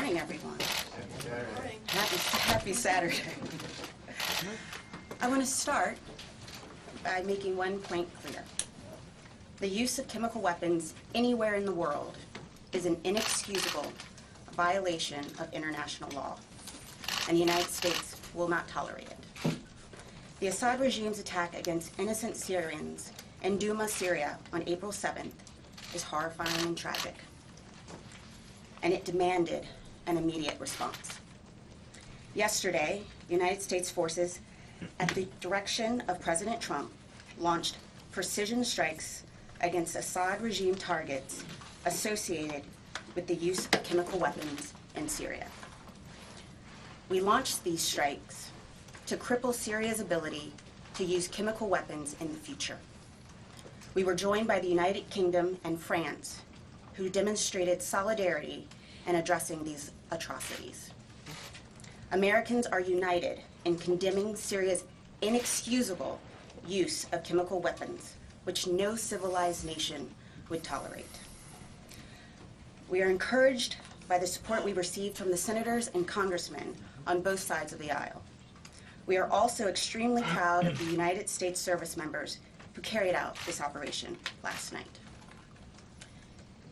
morning, everyone. Happy Saturday. I want to start by making one point clear. The use of chemical weapons anywhere in the world is an inexcusable violation of international law, and the United States will not tolerate it. The Assad regime's attack against innocent Syrians in Douma, Syria on April 7th is horrifying and tragic, and it demanded an immediate response. Yesterday, United States forces, at the direction of President Trump, launched precision strikes against Assad regime targets associated with the use of chemical weapons in Syria. We launched these strikes to cripple Syria's ability to use chemical weapons in the future. We were joined by the United Kingdom and France, who demonstrated solidarity in addressing these atrocities. Americans are united in condemning Syria's inexcusable use of chemical weapons, which no civilized nation would tolerate. We are encouraged by the support we received from the senators and congressmen on both sides of the aisle. We are also extremely proud of the United States service members who carried out this operation last night.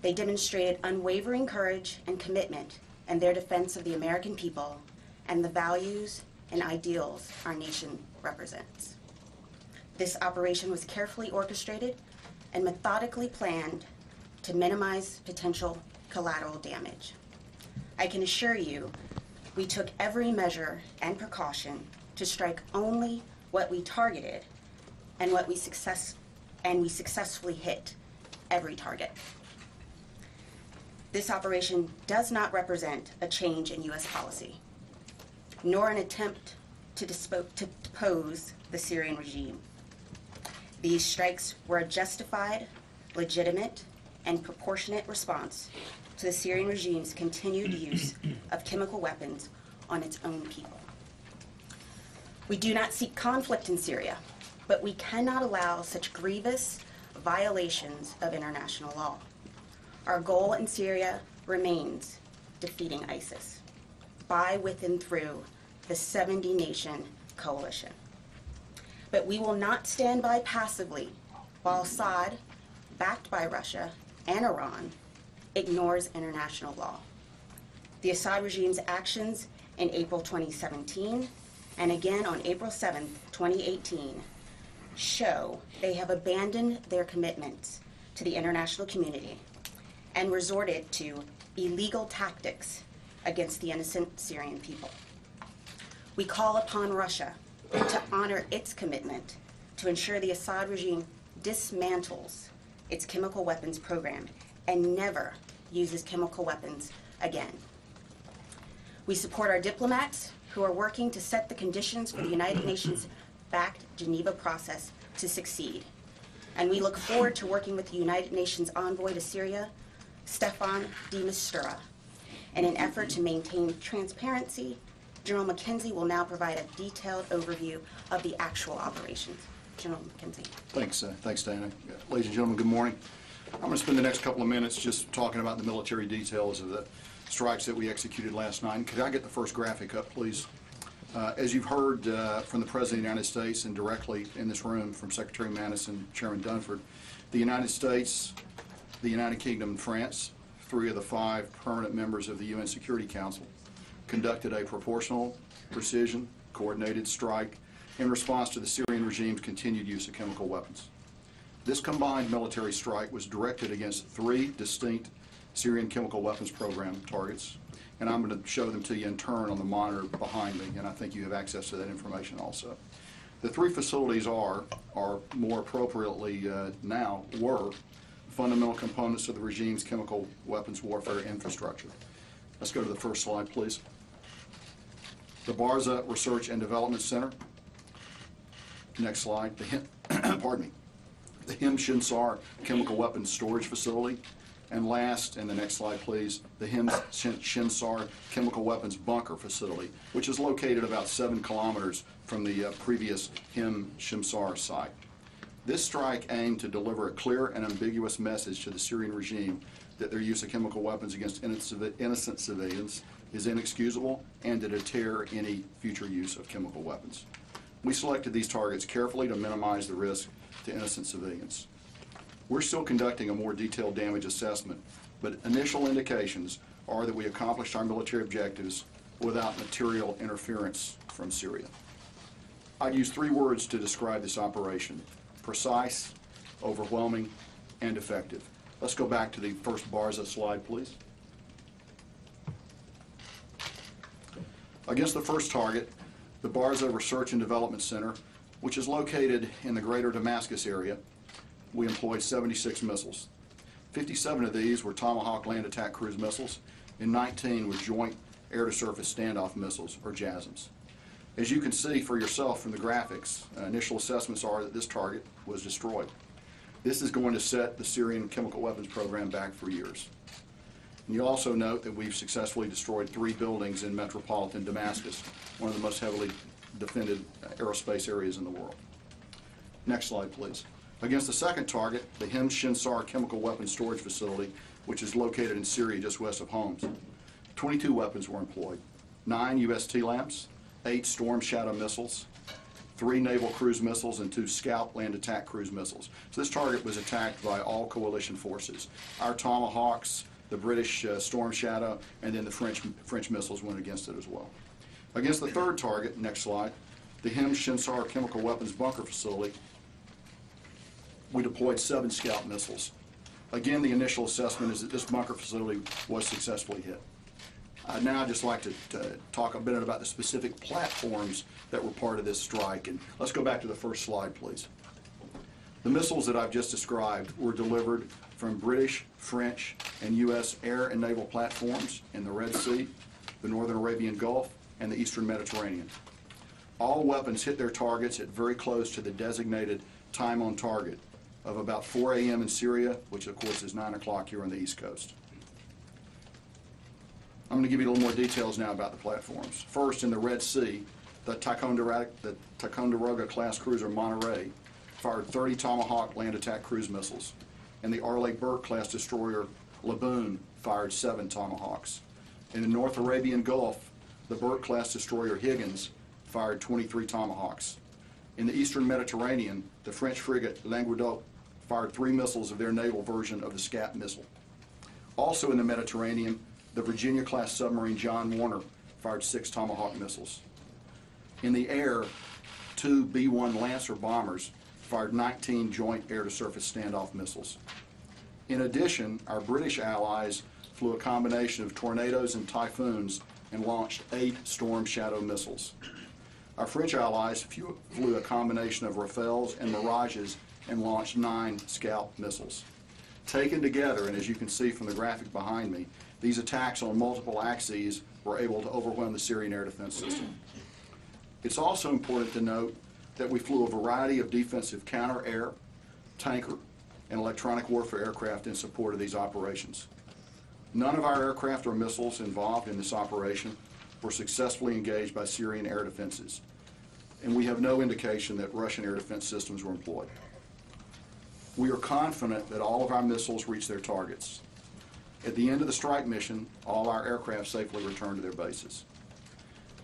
They demonstrated unwavering courage and commitment in their defense of the American people and the values and ideals our nation represents. This operation was carefully orchestrated and methodically planned to minimize potential collateral damage. I can assure you, we took every measure and precaution to strike only what we targeted, and we successfully hit every target. This operation does not represent a change in U.S. policy, nor an attempt to depose the Syrian regime. These strikes were a justified, legitimate, and proportionate response to the Syrian regime's continued use of chemical weapons on its own people. We do not seek conflict in Syria, but we cannot allow such grievous violations of international law. Our goal in Syria remains defeating ISIS by, with, and through the 70-nation coalition. But we will not stand by passively while Assad, backed by Russia and Iran, ignores international law. The Assad regime's actions in April 2017 and again on April 7, 2018, show they have abandoned their commitments to the international community and resorted to illegal tactics against the innocent Syrian people. We call upon Russia to honor its commitment to ensure the Assad regime dismantles its chemical weapons program and never uses chemical weapons again. We support our diplomats who are working to set the conditions for the United Nations-backed Geneva process to succeed. And we look forward to working with the United Nations envoy to Syria, Staffan de Mistura, in an effort to maintain transparency. General McKenzie will now provide a detailed overview of the actual operations. General McKenzie. Thanks, Dana. Ladies and gentlemen, good morning. I'm going to spend the next couple of minutes just talking about the military details of the strikes that we executed last night. Could I get the first graphic up, please? As you've heard from the President of the United States and directly in this room from Secretary Mattis and Chairman Dunford, the United States, the United Kingdom, and France, 3 of the 5 permanent members of the UN Security Council, conducted a proportional, precision, coordinated strike in response to the Syrian regime's continued use of chemical weapons. This combined military strike was directed against 3 distinct Syrian chemical weapons program targets, and I'm going to show them to you in turn on the monitor behind me, and I think you have access to that information also. The 3 facilities are more appropriately were fundamental components of the regime's chemical weapons warfare infrastructure. Let's go to the first slide, please. The Barza Research and Development Center. Next slide. Pardon me. The Him Shinsar Chemical Weapons Storage Facility. And last, and the next slide, please, the Him Shinsar Chemical Weapons Bunker Facility, which is located about 7 kilometers from the previous Him Shinsar site. This strike aimed to deliver a clear and ambiguous message to the Syrian regime that their use of chemical weapons against innocent civilians is inexcusable and to deter any future use of chemical weapons. We selected these targets carefully to minimize the risk to innocent civilians. We're still conducting a more detailed damage assessment, but initial indications are that we accomplished our military objectives without material interference from Syria. I'd use 3 words to describe this operation: precise, overwhelming, and effective. Let's go back to the first Barza slide, please. Against the first target, the Barza Research and Development Center, which is located in the greater Damascus area, we employed 76 missiles. 57 of these were Tomahawk land attack cruise missiles, and 19 were Joint Air-to-Surface Standoff Missiles, or JASSMs. As you can see for yourself from the graphics, initial assessments are that this target was destroyed. This is going to set the Syrian chemical weapons program back for years. And you also note that we've successfully destroyed 3 buildings in metropolitan Damascus, one of the most heavily defended aerospace areas in the world. Next slide, please. Against the second target, the Hem Shinsar chemical weapons storage facility, which is located in Syria just west of Homs, 22 weapons were employed: 9 U.S. T-LAMPs, 8 Storm Shadow missiles, 3 naval cruise missiles, and 2 Scout land attack cruise missiles. So this target was attacked by all coalition forces. Our Tomahawks, the British Storm Shadow, and then the French missiles went against it as well. Against the third target, next slide, the Hem Shinsar chemical weapons bunker facility, we deployed 7 Scout missiles. Again, the initial assessment is that this bunker facility was successfully hit. Now I'd just like to talk a bit about the specific platforms that were part of this strike. And let's go back to the first slide, please. The missiles that I've just described were delivered from British, French, and U.S. air and naval platforms in the Red Sea, the Northern Arabian Gulf, and the Eastern Mediterranean. All weapons hit their targets at very close to the designated time on target of about 4 a.m. in Syria, which of course is 9 o'clock here on the East Coast. I'm going to give you a little more details now about the platforms. First, in the Red Sea, the Ticonderoga class cruiser Monterey fired 30 Tomahawk land attack cruise missiles, and the Arleigh Burke class destroyer Laboon fired 7 Tomahawks. In the North Arabian Gulf, the Burke class destroyer Higgins fired 23 Tomahawks. In the Eastern Mediterranean, the French frigate Languedoc fired 3 missiles of their naval version of the Scat missile. Also in the Mediterranean, the Virginia-class submarine John Warner fired 6 Tomahawk missiles. In the air, 2 B-1 Lancer bombers fired 19 Joint Air-to-Surface Standoff Missiles. In addition, our British allies flew a combination of Tornadoes and Typhoons and launched 8 Storm Shadow missiles. Our French allies flew a combination of Rafales and Mirages and launched 9 Scout missiles. Taken together, and as you can see from the graphic behind me, these attacks on multiple axes were able to overwhelm the Syrian air defense system. It's also important to note that we flew a variety of defensive counter-air, tanker, and electronic warfare aircraft in support of these operations. None of our aircraft or missiles involved in this operation were successfully engaged by Syrian air defenses, and we have no indication that Russian air defense systems were employed. We are confident that all of our missiles reached their targets. At the end of the strike mission, all our aircraft safely returned to their bases.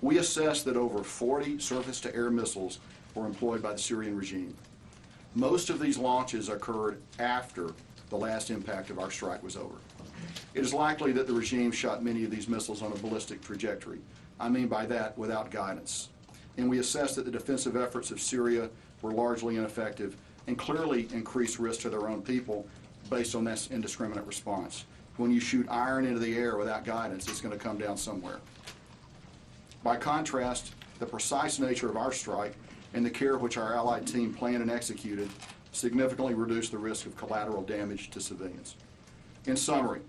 We assessed that over 40 surface-to-air missiles were employed by the Syrian regime. Most of these launches occurred after the last impact of our strike was over. It is likely that the regime shot many of these missiles on a ballistic trajectory. I mean by that, without guidance. And we assessed that the defensive efforts of Syria were largely ineffective and clearly increased risk to their own people based on this indiscriminate response. When you shoot iron into the air without guidance, it's going to come down somewhere. By contrast, the precise nature of our strike and the care which our Allied team planned and executed significantly reduced the risk of collateral damage to civilians. In summary,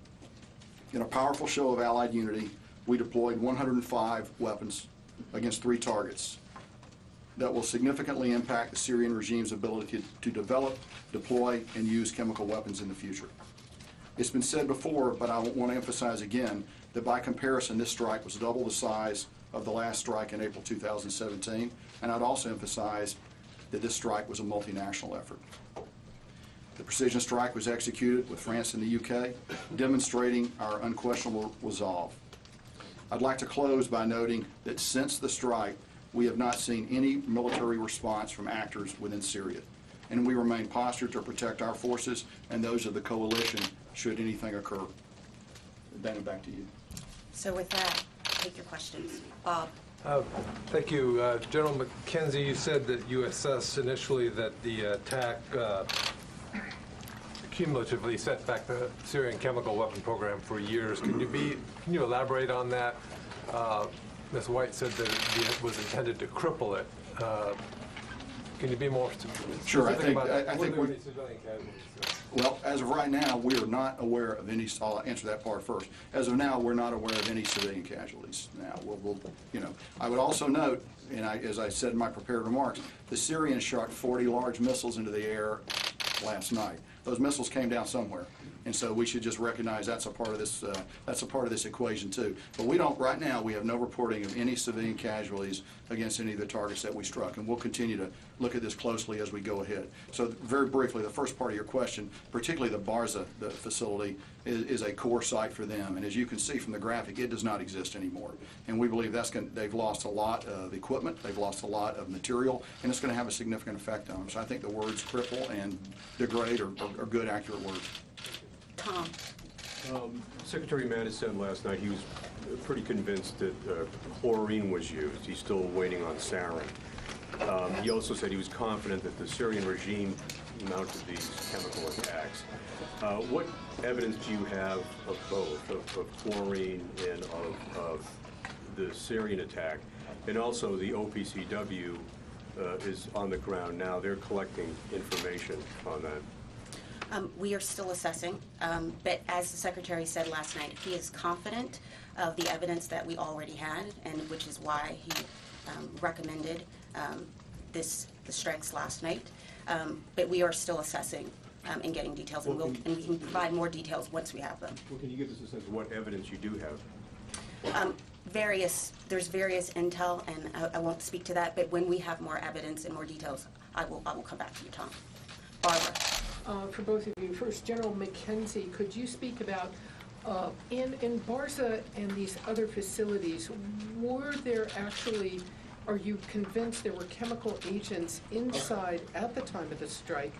in a powerful show of Allied unity, we deployed 105 weapons against 3 targets that will significantly impact the Syrian regime's ability to develop, deploy, and use chemical weapons in the future. It's been said before, but I want to emphasize again that by comparison, this strike was double the size of the last strike in April 2017, and I'd also emphasize that this strike was a multinational effort. The precision strike was executed with France and the UK, demonstrating our unquestionable resolve. I'd like to close by noting that since the strike, we have not seen any military response from actors within Syria, and we remain postured to protect our forces and those of the coalition should anything occur. Dana, back to you. So with that, take your questions. Bob. Thank you. General McKenzie, you said that you assessed initially that the attack cumulatively set back the Syrian chemical weapon program for years. Can you elaborate on that? Ms. White said that it was intended to cripple it. Can you be more specific Sure. about that? I think Were there any civilian casualties? Well, as of right now, we are not aware of any. I'll answer that part first. As of now, we're not aware of any civilian casualties. Now, I would also note, and as I said in my prepared remarks, the Syrians shot 40 large missiles into the air last night. Those missiles came down somewhere, and so we should just recognize that's a part of this. That's a part of this equation too. But we don't right now. We have no reporting of any civilian casualties against any of the targets that we struck, and we'll continue to look at this closely as we go ahead. So very briefly, the first part of your question, particularly the Barza facility, is a core site for them, and as you can see from the graphic, it does not exist anymore. And we believe they've lost a lot of equipment, they've lost a lot of material, and it's going to have a significant effect on them. So I think the words cripple and degrade are good, accurate words. Tom. Secretary Mattis said last night he was pretty convinced that chlorine was used. He's still waiting on sarin. He also said he was confident that the Syrian regime mounted these chemical attacks. What evidence do you have of both, of chlorine and of the Syrian attack? And also the OPCW is on the ground now. They're collecting information on that. We are still assessing, but as the Secretary said last night, he is confident of the evidence that we already had, and which is why he recommended the strikes last night. But we are still assessing and getting details, and we can provide more details once we have them. Well, can you give us a sense of what evidence you do have? There's various intel, and I won't speak to that, but when we have more evidence and more details, I will come back to you, Tom. Barbara. For both of you, first, General McKenzie, could you speak about in Barza and these other facilities, are you convinced there were chemical agents inside at the time of the strike?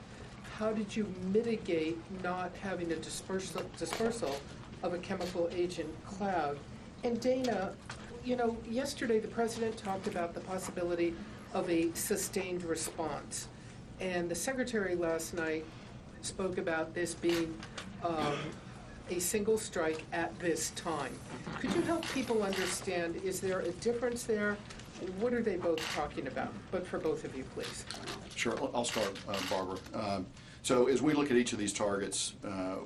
How did you mitigate not having a dispersal of a chemical agent cloud? And Dana, yesterday the President talked about the possibility of a sustained response. And the Secretary last night spoke about this being a single strike at this time. Could you help people understand, is there a difference there? What are they both talking about? But for both of you, please. Sure, I'll start, Barbara. So as we look at each of these targets,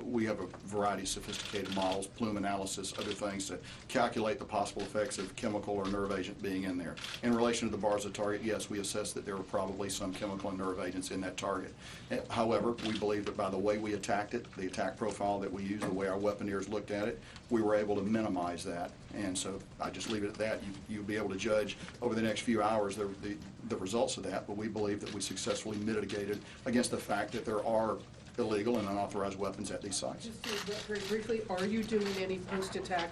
we have a variety of sophisticated models, plume analysis, other things to calculate the possible effects of chemical or nerve agent being in there. In relation to the Barza target, yes, we assessed that there were probably some chemical and nerve agents in that target. However, we believe that by the way we attacked it, the attack profile that we used, the way our weaponeers looked at it, we were able to minimize that. And so I just leave it at that. You'll be able to judge over the next few hours the results of that, but we believe that we successfully mitigated against the fact that there are illegal and unauthorized weapons at these sites. Just very briefly, are you doing any post-attack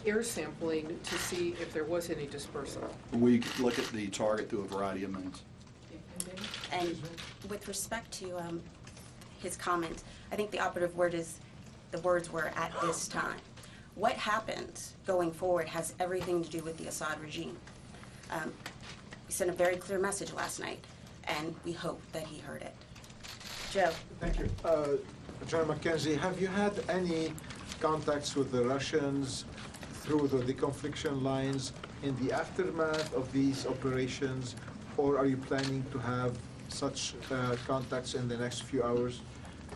air sampling to see if there was any dispersal? We look at the target through a variety of means. And with respect to his comment, I think the operative word is, the words were "at this time." What happens going forward has everything to do with the Assad regime. We sent a very clear message last night, and we hope that he heard it. Joe. Thank you. General McKenzie, have you had any contacts with the Russians through the deconfliction lines in the aftermath of these operations, or are you planning to have such contacts in the next few hours?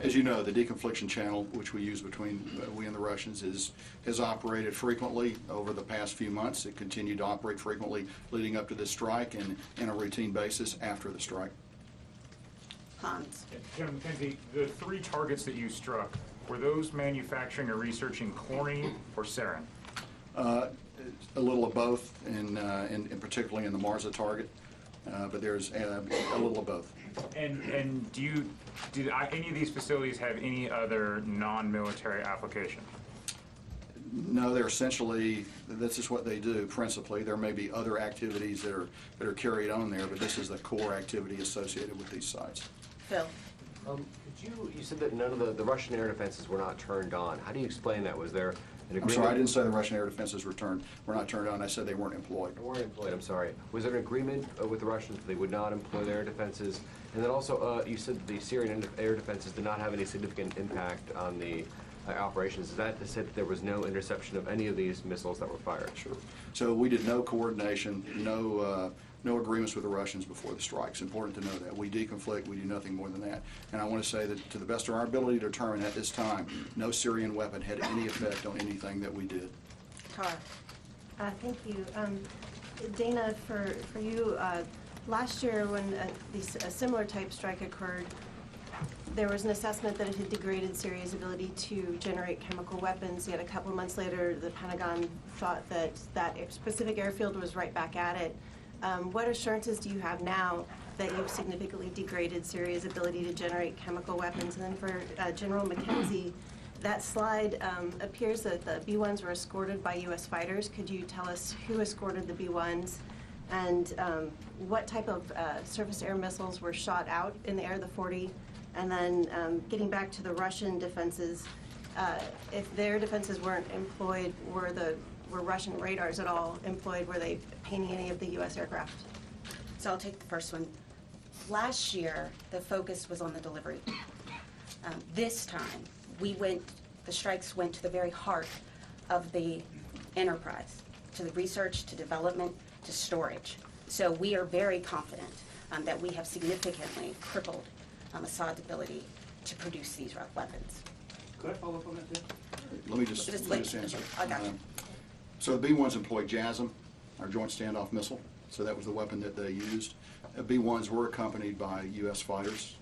As you know, the deconfliction channel, which we use between we and the Russians, has operated frequently over the past few months. It continued to operate frequently leading up to this strike and in a routine basis after the strike. Hans. General McKenzie, the 3 targets that you struck, were those manufacturing or researching chlorine or sarin? A little of both, and particularly in the Marza target, but there's a little of both. And did any of these facilities have any other non-military application? No, they're essentially, this is what they do principally. There may be other activities that are carried on there, but this is the core activity associated with these sites. Phil? You said that none of the Russian air defenses were not turned on. How do you explain that? Was there an agreement? I'm sorry, I didn't say the Russian air defenses were not turned on. I said they weren't employed. They weren't employed, I'm sorry. Was there an agreement with the Russians that they would not employ their air defenses? And then also, you said that the Syrian air defenses did not have any significant impact on the operations. Is that to say that there was no interception of any of these missiles that were fired? Sure. So we did no coordination, no agreements with the Russians before the strikes. Important to know that. We deconflict, we do nothing more than that. And I want to say that to the best of our ability to determine at this time, no Syrian weapon had any effect on anything that we did. Tara? Thank you. Dana, for you, last year when a similar type strike occurred, there was an assessment that it had degraded Syria's ability to generate chemical weapons, yet a couple of months later the Pentagon thought that that specific airfield was right back at it. What assurances do you have now that you've significantly degraded Syria's ability to generate chemical weapons? And then for General McKenzie, that slide appears that the B-1s were escorted by U.S. fighters. Could you tell us who escorted the B-1s and what type of surface air missiles were shot out in the air, the 40? And then getting back to the Russian defenses, if their defenses weren't employed, were Russian radars at all employed? Were they painting any of the U.S. aircraft? So I'll take the first one. Last year, the focus was on the delivery. This time, the strikes went to the very heart of the enterprise, to the research, to development, to storage. So we are very confident that we have significantly crippled Assad's ability to produce these weapons. Could I follow up on that, too? Let me just answer. I got you. So the B-1s employed JASM, our Joint Standoff Missile. So that was the weapon that they used. B-1s were accompanied by U.S. fighters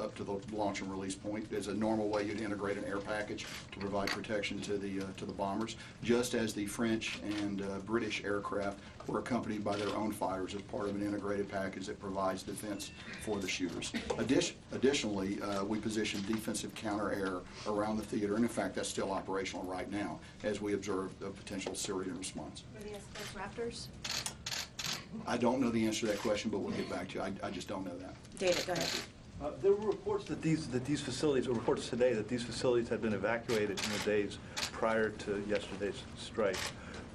up to the launch and release point. It's a normal way you'd integrate an air package to provide protection to the bombers, just as the French and British aircraft were accompanied by their own fighters as part of an integrated package that provides defense for the shooters. Additionally, we positioned defensive counter-air around the theater, and in fact that's still operational right now as we observe the potential Syrian response. Were they Raptors? I don't know the answer to that question, but we'll get back to you. I just don't know that. David, go ahead. There were reports that these facilities, or reports today that these facilities had been evacuated in the days prior to yesterday's strike.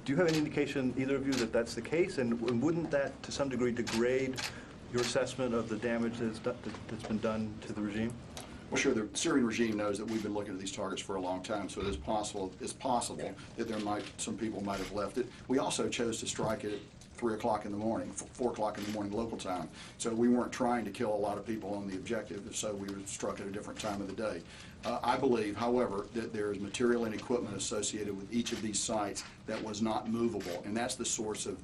Do you have any indication, either of you, that that's the case? And wouldn't that, to some degree, degrade your assessment of the damage that's been done to the regime? Well, sure. The Syrian regime knows that we've been looking at these targets for a long time, so it is possible that some people might have left it. We also chose to strike it at 3 o'clock in the morning, 4 o'clock in the morning local time. So we weren't trying to kill a lot of people on the objective, so we were struck at a different time of the day. I believe, however, that there is material and equipment associated with each of these sites that was not movable, and that's the source of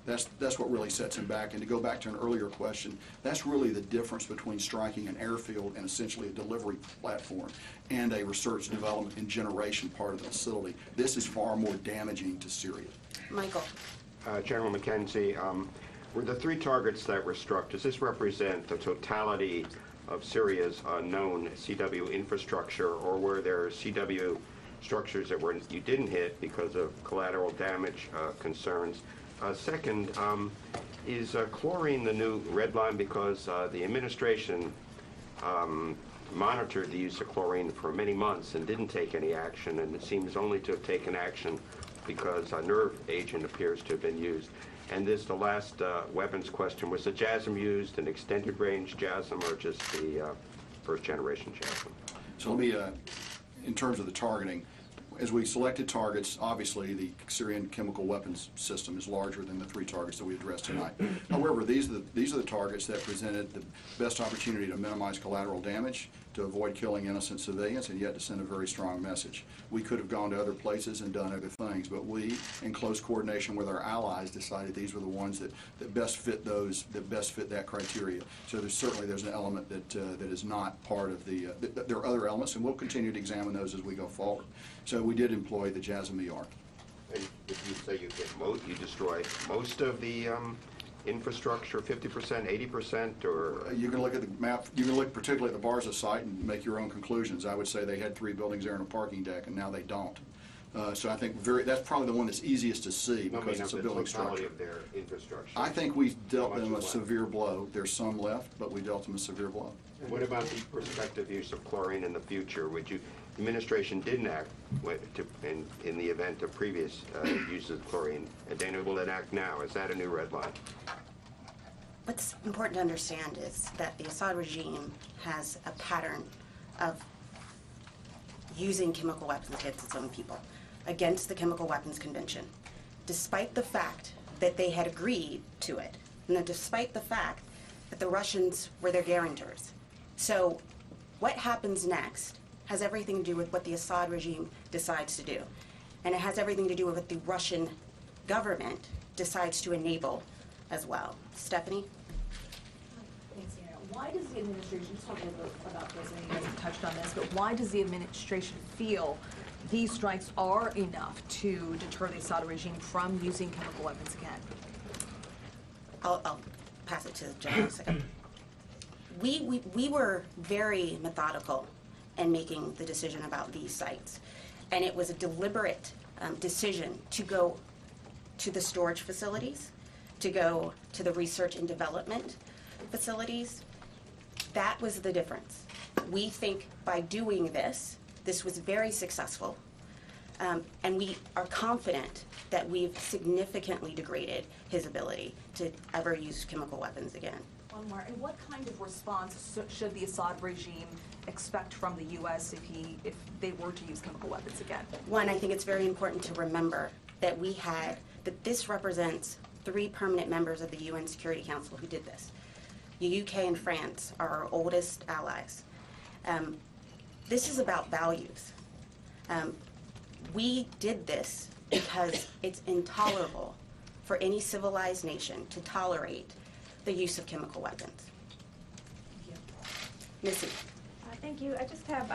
that's what really sets them back. And to go back to an earlier question, that's really the difference between striking an airfield and essentially a delivery platform and a research, development, and generation part of the facility. This is far more damaging to Syria. Michael. General McKenzie, were the 3 targets that were struck, does this represent the totality of Syria's known CW infrastructure, or were there CW structures that you didn't hit because of collateral damage concerns? Second, is chlorine the new red line? Because the administration monitored the use of chlorine for many months and didn't take any action, and it seems only to have taken action because a nerve agent appears to have been used. And the last weapons question, was the JASM used, an extended range JASM, or just the first generation JASM? So let me, in terms of the targeting, as we selected targets, obviously the Syrian chemical weapons system is larger than the 3 targets that we addressed tonight. However, these are the targets that presented the best opportunity to minimize collateral damage, to avoid killing innocent civilians, and yet to send a very strong message. We could have gone to other places and done other things, but we, in close coordination with our allies, decided these were the ones that best fit that criteria. So there's an element that is not part of the. There are other elements, and we'll continue to examine those as we go forward. So we did employ the JASM ER. And if you say you destroy most of the infrastructure, 50%, 80%, or? You can look at the map, you can look particularly at the Barza site and make your own conclusions. I would say they had 3 buildings there and a parking deck, and now they don't. So I think that's probably the one that's easiest to see I because mean, it's of a the building totality structure. of their infrastructure. I think we dealt How much them a is left? severe blow. There's some left, but we dealt them a severe blow. What about the prospective use of chlorine in the future? Would you, the administration didn't act in the event of previous uses of chlorine. Dana, will it act now? Is that a new red line? What's important to understand is that the Assad regime has a pattern of using chemical weapons against its own people, against the Chemical Weapons Convention, despite the fact that they had agreed to it, and then despite the fact that the Russians were their guarantors. So what happens next has everything to do with what the Assad regime decides to do. And it has everything to do with what the Russian government decides to enable as well. Stephanie? Thanks, Dana. Why does the administration, just talk a little bit about this, and you guys have touched on this, but why does the administration feel these strikes are enough to deter the Assad regime from using chemical weapons again? I'll pass it to Jen in a second. We were very methodical in making the decision about these sites. And it was a deliberate decision to go to the storage facilities, to go to the research and development facilities. That was the difference. We think by doing this, this was very successful. And we are confident that we've significantly degraded his ability to ever use chemical weapons again. One more. And what kind of response should the Assad regime expect from the U.S. if they were to use chemical weapons again? One, I think it's very important to remember that that this represents 3 permanent members of the UN Security Council who did this. The UK and France are our oldest allies. This is about values. We did this because it's intolerable for any civilized nation to tolerate the use of chemical weapons. Missy. Thank you. I just have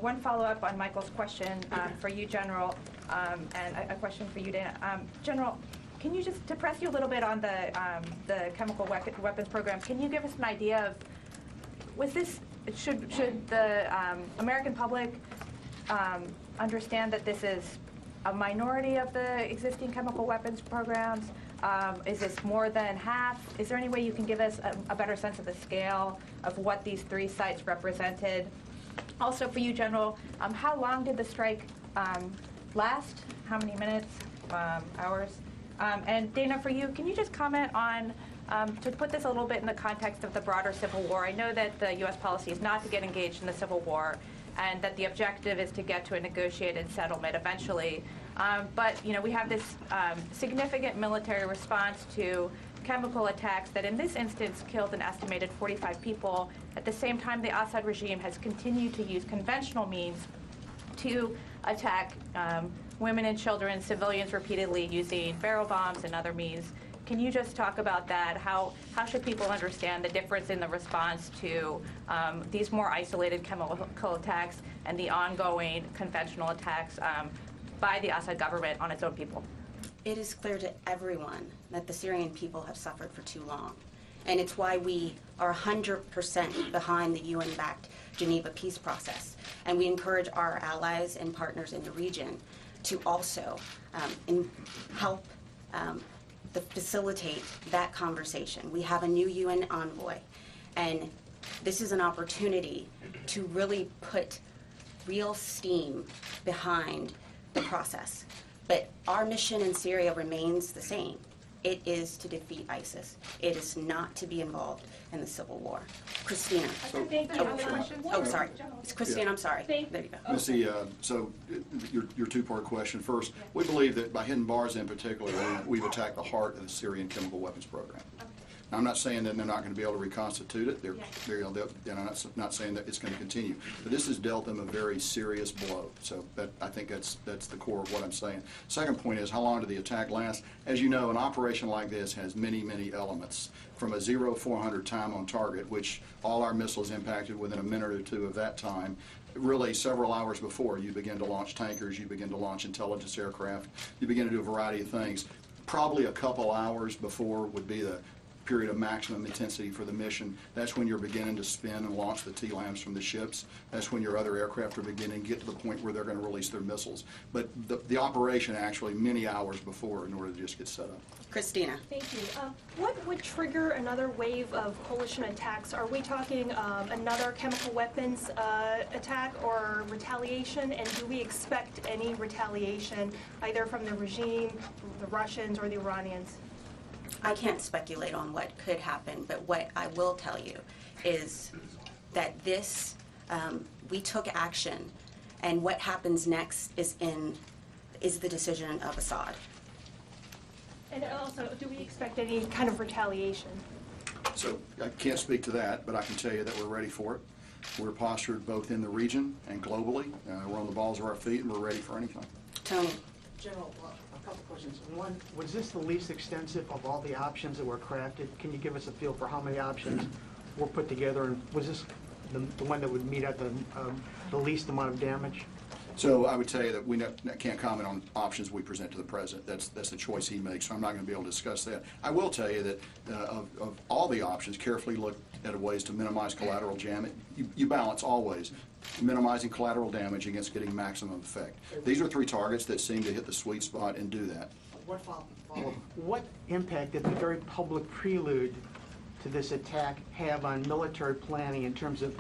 one follow-up on Michael's question for you, General, and a question for you, Dana. General, can you just, to press you a little bit on the chemical weapons program, can you give us an idea of, should the American public understand that this is a minority of the existing chemical weapons programs? Is this more than half? Is there any way you can give us a better sense of the scale of what these 3 sites represented? Also for you, General, how long did the strike last? How many minutes, hours? And Dana, for you, can you just comment on, to put this a little bit in the context of the broader civil war, I know that the U.S. policy is not to get engaged in the civil war, and that the objective is to get to a negotiated settlement eventually. But we have this significant military response to chemical attacks that in this instance killed an estimated 45 people. At the same time, the Assad regime has continued to use conventional means to attack women and children, civilians repeatedly using barrel bombs and other means. Can you just talk about that? How should people understand the difference in the response to these more isolated chemical attacks and the ongoing conventional attacks by the Assad government on its own people? It is clear to everyone that the Syrian people have suffered for too long. And it's why we are 100% behind the UN-backed Geneva peace process. And we encourage our allies and partners in the region to also help facilitate that conversation. We have a new UN envoy, and this is an opportunity to really put real steam behind the process. But our mission in Syria remains the same. It is to defeat ISIS. It is not to be involved in the civil war. Christina. Oh, sorry. It's Christina, I'm sorry. There you go. Missy, so your 2-part question. First, we believe that by hitting bars in particular, we've attacked the heart of the Syrian chemical weapons program. Now, I'm not saying that they're not going to be able to reconstitute it. And I'm not saying that it's going to continue. But this has dealt them a very serious blow. So I think that's the core of what I'm saying. Second point is, how long did the attack last? As you know, an operation like this has many, many elements. From a 0-400 time on target, which all our missiles impacted within a minute or 2 of that time, really several hours before, you begin to launch tankers, you begin to launch intelligence aircraft, you begin to do a variety of things. Probably a couple hours before would be the period of maximum intensity for the mission, that's when you're beginning to spin and launch the TLAMs from the ships. That's when your other aircraft are beginning to get to the point where they're going to release their missiles. But the operation actually many hours before in order to just get set up. Christina. Thank you. What would trigger another wave of coalition attacks? Are we talking another chemical weapons attack or retaliation? And do we expect any retaliation either from the regime, the Russians, or the Iranians? I can't speculate on what could happen, but what I will tell you is that this, we took action, and what happens next is the decision of Assad. And also, do we expect any kind of retaliation? So I can't speak to that, but I can tell you that we're ready for it. We're postured both in the region and globally. We're on the balls of our feet, and we're ready for anything. Tony. General, a couple questions. One, was this the least extensive of all the options that were crafted? Can you give us a feel for how many options were put together, and was this the one that would meet at the least amount of damage? So I would tell you that we can't comment on options we present to the president. That's the choice he makes, so I'm not going to be able to discuss that. I will tell you that of all the options, carefully look at ways to minimize collateral damage. You balance always minimizing collateral damage against getting maximum effect. These are three targets that seem to hit the sweet spot and do that. What impact did the very public prelude to this attack have on military planning in terms of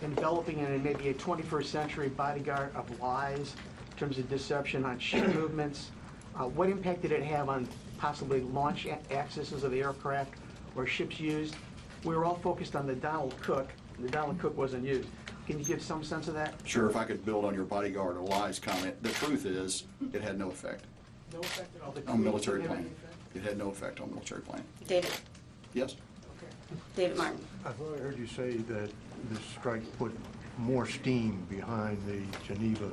enveloping it in maybe a 21st century bodyguard of lies, in terms of deception on ship movements? What impact did it have on possibly launch accesses of the aircraft or ships used? We were all focused on the Donald Cook. The Donald Cook wasn't used. Can you give some sense of that? Sure, if I could build on your bodyguard or lies comment. The truth is, it had no effect. No effect at all? On military planning. It had no effect on military planning. David. Yes? David Martin. I thought I heard you say that this strike put more steam behind the Geneva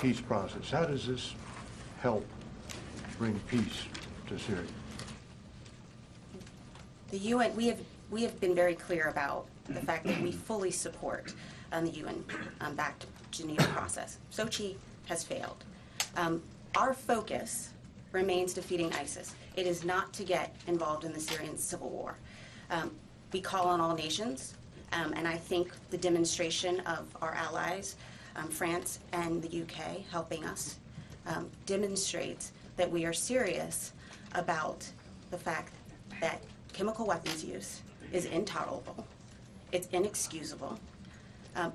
peace process. How does this help bring peace to Syria? The UN, we have been very clear about the fact that we fully support the UN-backed Geneva process. Sochi has failed. Our focus remains defeating ISIS. It is not to get involved in the Syrian civil war. We call on all nations, and I think the demonstration of our allies, France and the UK, helping us, demonstrates that we are serious about the fact that chemical weapons use is intolerable, it's inexcusable,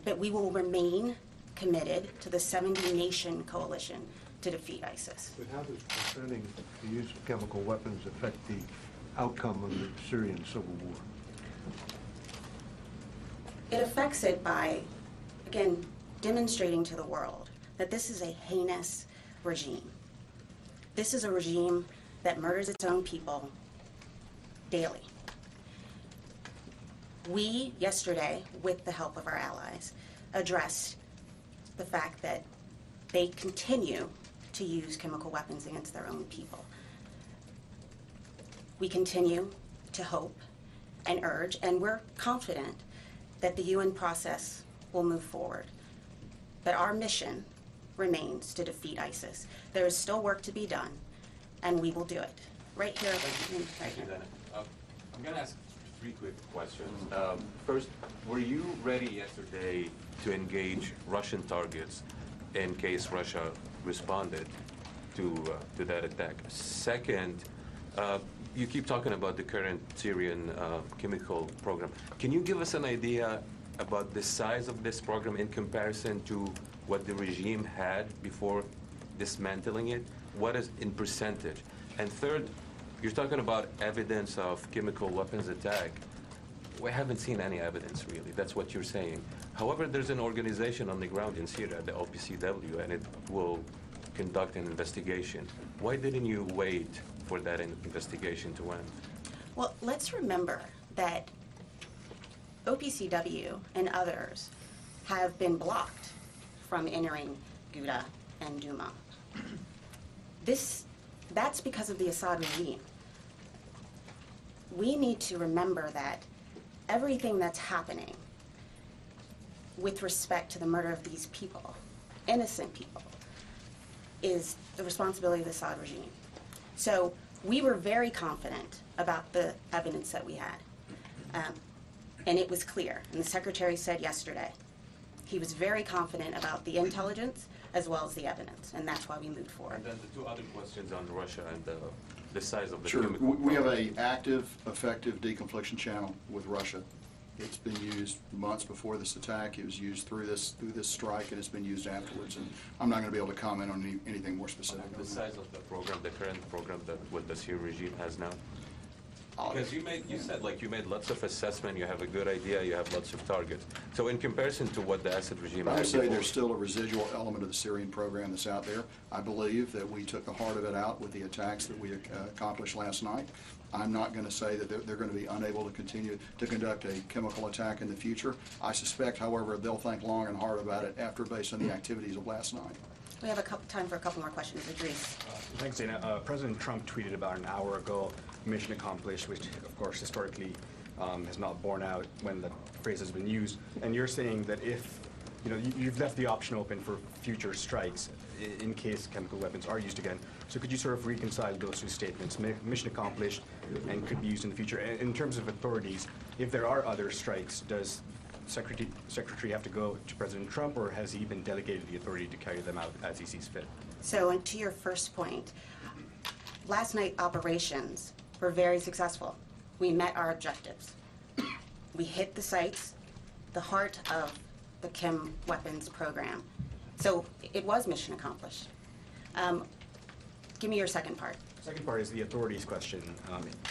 but we will remain committed to the 70-nation coalition to defeat ISIS. But how does preventing the use of chemical weapons affect the outcome of the Syrian civil war? It affects it by, again, demonstrating to the world that this is a heinous regime. This is a regime that murders its own people daily. We, yesterday, with the help of our allies, addressed the fact that they continue to use chemical weapons against their own people. We continue to hope and urge, and we're confident that the UN process will move forward. But our mission remains to defeat ISIS. There is still work to be done, and we will do it. Right here, right here. I'm going to ask three quick questions. First, were you ready yesterday to engage Russian targets in case Russia responded to that attack? Second, you keep talking about the current Syrian chemical program. Can you give us an idea about the size of this program in comparison to what the regime had before dismantling it? What is in percentage? And third, you're talking about evidence of chemical weapons attack. We haven't seen any evidence, really. That's what you're saying. However, there's an organization on the ground in Syria, the OPCW, and it will conduct an investigation. Why didn't you wait for that investigation to end? Well, let's remember that OPCW and others have been blocked from entering Ghouta and Douma. That's because of the Assad regime. We need to remember that everything that's happening with respect to the murder of these people, innocent people, is the responsibility of the Assad regime. So We were very confident about the evidence that we had. And it was clear, and the Secretary said yesterday, he was very confident about the intelligence as well as the evidence, and that's why we moved forward. And then the two other questions on Russia and the size of the Sure. chemical We have program. an active, effective deconfliction channel with Russia. It's been used months before this attack. It was used through this strike, and it's been used afterwards. And I'm not going to be able to comment on anything more specific. The size of the program, the current program that what the Syrian regime has now? Because you said you made lots of assessment, you have a good idea, you have lots of targets. So in comparison to what the Assad regime I had would say before- there's still a residual element of the Syrian program that's out there. I believe that we took the heart of it out with the attacks that we accomplished last night. I'm not going to say that they're going to be unable to continue to conduct a chemical attack in the future. I suspect, however, they'll think long and hard about it based on the activities of last night. We have time for a couple more questions. Idris. Thanks, Dana. President Trump tweeted about an hour ago, mission accomplished, which of course historically has not borne out when the phrase has been used. And you're saying that if, you've left the option open for future strikes in case chemical weapons are used again. So could you sort of reconcile those two statements, mission accomplished and could be used in the future? And in terms of authorities, if there are other strikes, does Secretary have to go to President Trump, or has he been delegated the authority to carry them out as he sees fit? So, and to your first point, last night operations were very successful. We met our objectives. We hit the sites, the heart of the chem weapons program. So it was mission accomplished. Give me your second part. Second part is the authorities question.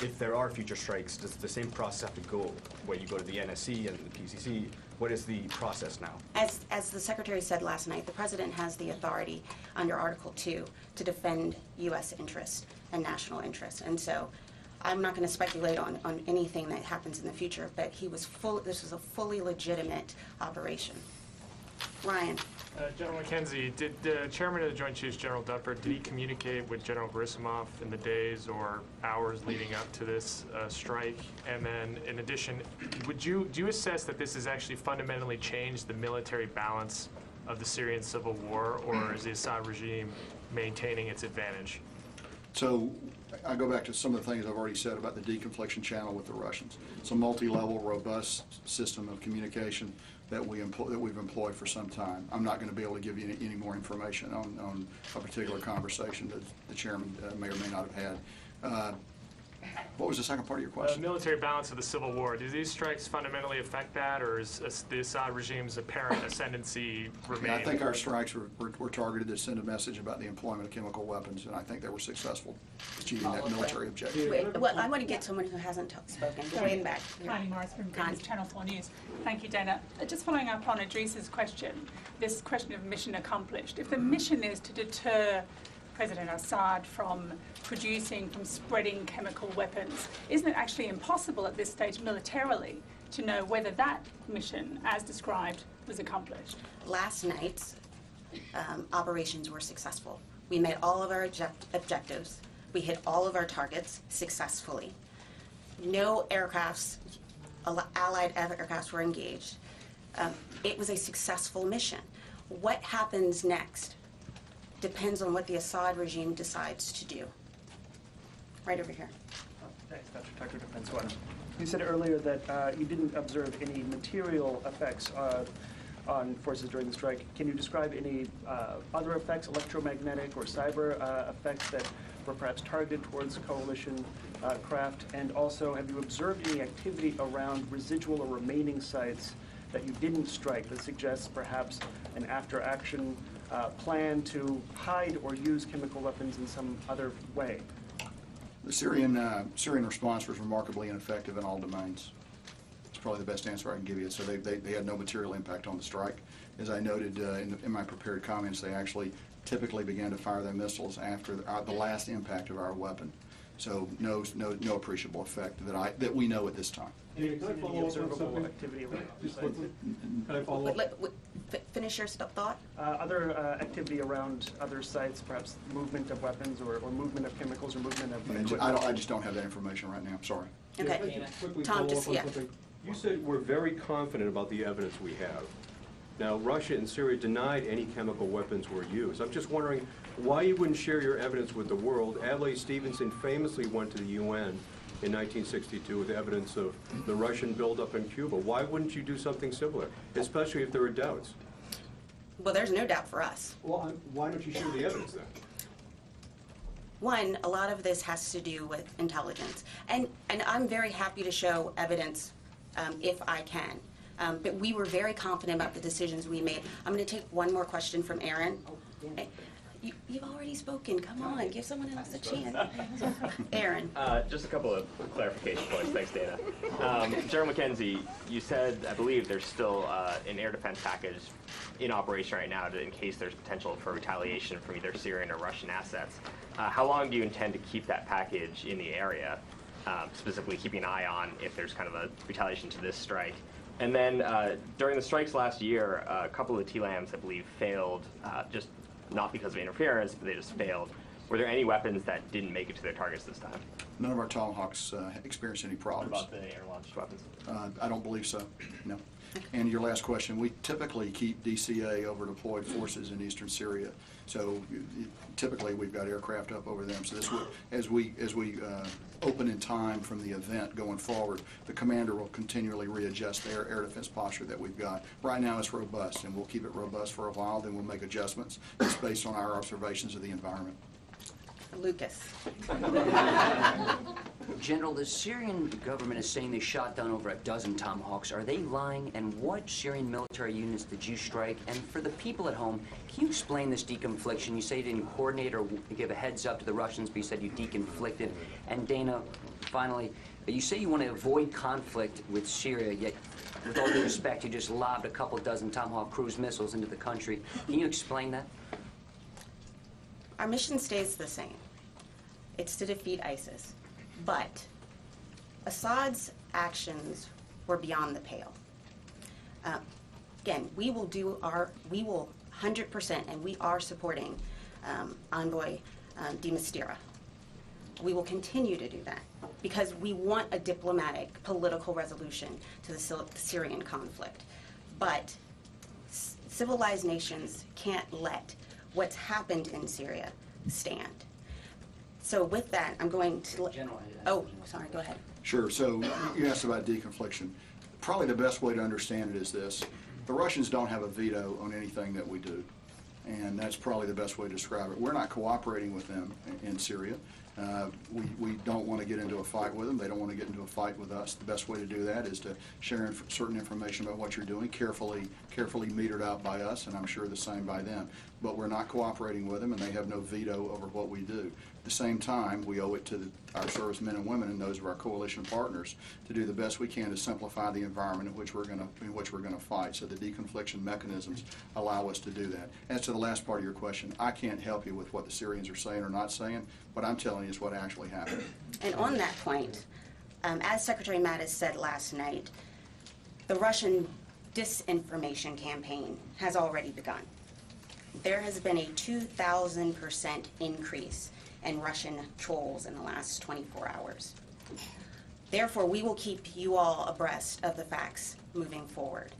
If there are future strikes, does the same process have to go where you go to the NSC and the PCC? What is the process now? As the Secretary said last night, the President has the authority under Article 2 to defend U.S. interests and national interests. And so I'm not going to speculate on anything that happens in the future, but this was a fully legitimate operation. Ryan. General McKenzie, did the Chairman of the Joint Chiefs, General Dunford, did he communicate with General Gerasimov in the days or hours leading up to this strike? And then, in addition, do you assess that this has actually fundamentally changed the military balance of the Syrian civil war, or is the Assad regime maintaining its advantage? So I go back to some of the things I've already said about the deconfliction channel with the Russians. It's a multi-level, robust system of communication that we've employed for some time. I'm not going to be able to give you any more information on a particular conversation that the chairman may or may not have had. What was the second part of your question? Military balance of the civil war. Do these strikes fundamentally affect that, or is the Assad regime's apparent ascendancy remain? Yeah, I think our strikes were targeted to send a message about the employment of chemical weapons, and I think they were successful achieving that military objective. Wait, well, I want to get someone who hasn't spoken. Way in the back. Connie Morris from Channel 4 News. Thank you, Dana. Just following up on Idris's question, this question of mission accomplished. If the mission is to deter President Assad from spreading chemical weapons, isn't it actually impossible at this stage militarily to know whether that mission, as described, was accomplished? Last night's operations were successful. We met all of our objectives. We hit all of our targets successfully. No aircrafts, allied aircrafts were engaged. It was a successful mission. What happens next depends on what the Assad regime decides to do. Right over here. Thanks, Dr. Tucker, Defense One. You said earlier that you didn't observe any material effects on forces during the strike. Can you describe any other effects, electromagnetic or cyber effects that were perhaps targeted towards coalition craft? And also, have you observed any activity around residual or remaining sites that you didn't strike that suggests perhaps an after-action plan to hide or use chemical weapons in some other way? The Syrian response was remarkably ineffective in all domains. It's probably the best answer I can give you. So they had no material impact on the strike. As I noted in my prepared comments, they actually typically began to fire their missiles after the last impact of our weapon. So no appreciable effect that we know at this time. Can I follow up on something? Activity around Can I follow up? Finish your thought. Other activity around other sites, perhaps movement of weapons or movement of chemicals or movement of equipment? I just don't have that information right now. I'm sorry. Okay. Tom, just, yeah. You said we're very confident about the evidence we have. Now, Russia and Syria denied any chemical weapons were used. I'm just wondering why you wouldn't share your evidence with the world. Adlai Stevenson famously went to the UN in 1962 with evidence of the Russian buildup in Cuba. Why wouldn't you do something similar, especially if there are doubts? Well, there's no doubt for us. Well, why don't you share the evidence then? One, a lot of this has to do with intelligence. And I'm very happy to show evidence if I can. But we were very confident about the decisions we made. I'm going to take one more question from Aaron. You've already spoken. Come on, give someone else a chance. Aaron. Just a couple of clarification points. Thanks, Dana. General McKenzie, you said, I believe, there's still an air defense package in operation right now in case there's potential for retaliation from either Syrian or Russian assets. How long do you intend to keep that package in the area, specifically keeping an eye on if there's kind of a retaliation to this strike? And then during the strikes last year, a couple of the TLAMs, I believe, failed, just not because of interference, but they just failed. Were there any weapons that didn't make it to their targets this time? None of our Tomahawks experienced any problems. What about the air-launched weapons? I don't believe so, no. And your last question, we typically keep DCA over deployed forces in eastern Syria. So typically we've got aircraft up over them. So this would, as we open in time from the event going forward, the commander will continually readjust the air defense posture that we've got. Right now it's robust, and we'll keep it robust for a while, then we'll make adjustments just based on our observations of the environment. Lucas. General, the Syrian government is saying they shot down over a dozen Tomahawks. Are they lying? And what Syrian military units did you strike? And for the people at home, can you explain this deconfliction? You say you didn't coordinate or give a heads up to the Russians, but you said you deconflicted. And Dana, finally, you say you want to avoid conflict with Syria, yet with all due respect, you just lobbed a couple dozen Tomahawk cruise missiles into the country. Can you explain that? Our mission stays the same. It's to defeat ISIS. But Assad's actions were beyond the pale. Again, we will 100%, and we are supporting Envoy de Mistura. We will continue to do that because we want a diplomatic, political resolution to the Syrian conflict. But civilized nations can't let what's happened in Syria stand. So with that, I'm going to... Oh, sorry, go ahead. Sure. So you asked about deconfliction. Probably the best way to understand it is this. The Russians don't have a veto on anything that we do, and that's probably the best way to describe it. We're not cooperating with them in Syria. We don't want to get into a fight with them. They don't want to get into a fight with us. The best way to do that is to share certain information about what you're doing, carefully metered out by us, and I'm sure the same by them. But we're not cooperating with them, and they have no veto over what we do. At the same time, we owe it to our servicemen and women and those of our coalition partners to do the best we can to simplify the environment in which we're going to fight. So the deconfliction mechanisms allow us to do that. As to the last part of your question, I can't help you with what the Syrians are saying or not saying. What I'm telling you is what actually happened. And on that point, as Secretary Mattis said last night, the Russian disinformation campaign has already begun. There has been a 2,000% increase in Russian trolls in the last 24 hours. Therefore, we will keep you all abreast of the facts moving forward.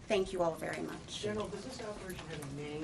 Thank you all very much. General, does this operation have a name?